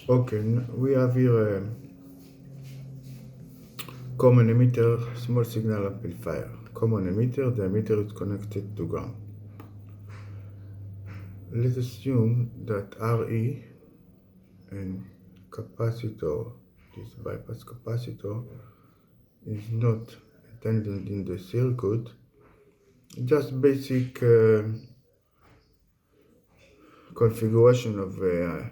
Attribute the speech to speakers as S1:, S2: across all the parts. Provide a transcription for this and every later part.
S1: Okay, we have here a common emitter small signal amplifier. Common emitter, the emitter is connected to ground. Let's assume that Re and capacitor, this bypass capacitor, is not attended in the circuit. Just basic configuration of a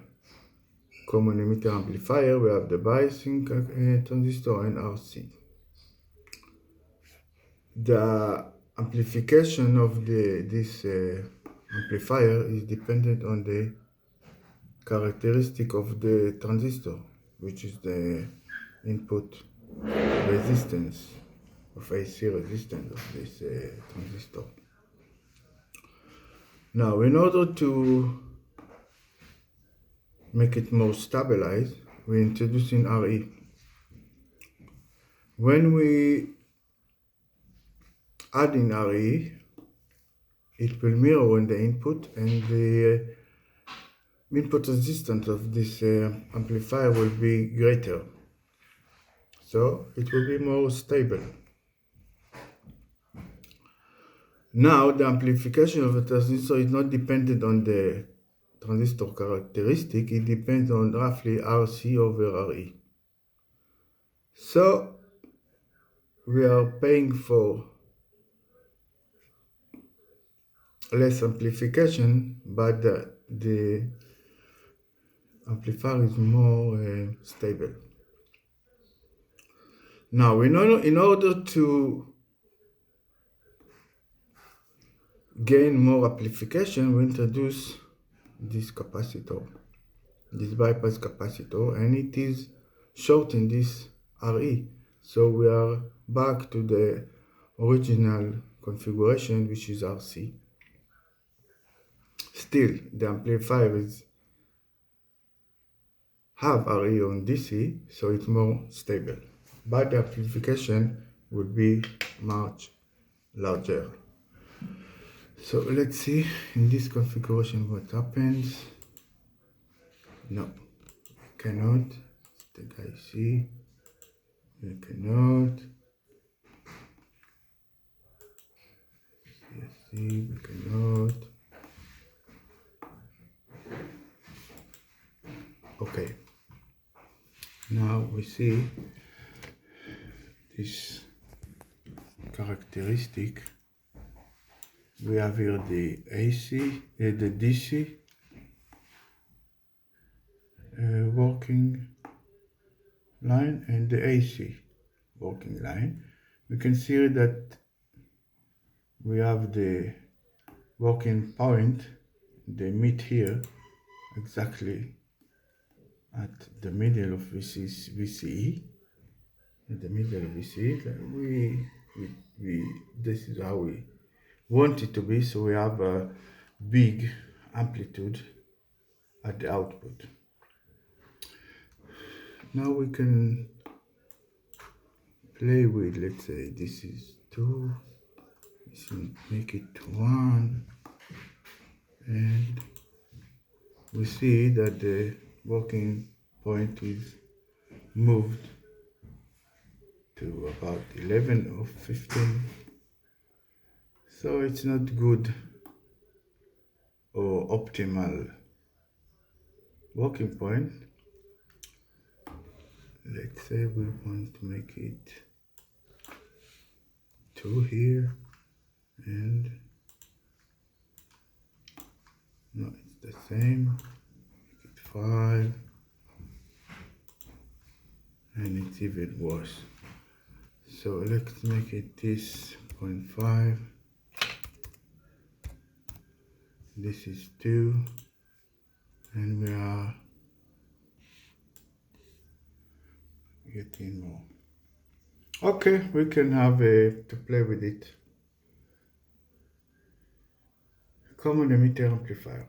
S1: common emitter amplifier. We have the biasing transistor and RC. The amplification of this amplifier is dependent on the characteristic of the transistor, which is the input resistance of AC resistance of this transistor. Now, in order to make it more stabilized, we introduce in RE. When we add in RE, it will mirror in the input, and the input resistance of this amplifier will be greater, so it will be more stable. Now, the amplification of a transistor is not dependent on the transistor characteristic, it depends on roughly RC over RE. So we are paying for less amplification, but the amplifier is more stable. Now, in order to gain more amplification, we introduce this capacitor, this bypass capacitor, and it is short in this RE. So we are back to the original configuration, which is RC. Still, the amplifier have RE on DC, so it's more stable, but the amplification would be much larger. So let's see in this configuration what happens. No, cannot. Take IC. We cannot. CSC, we cannot. Okay. Now we see this characteristic. We have here the AC, the DC working line and the AC working line. We can see that we have the working point, they meet here exactly at the middle of VCE. In the middle of VCE, this is how we want it to be, so we have a big amplitude at the output. Now we can play with, let's say this is 2, make it 1, and we see that the working point is moved to about 11 or 15. So it's not good or optimal working point. Let's say we want to make it 2 here, and no, it's the same. Make it 5, and it's even worse. So let's make it this 0.5. This is 2, and we are getting more. Okay, we can have to play with it. Common emitter amplifier.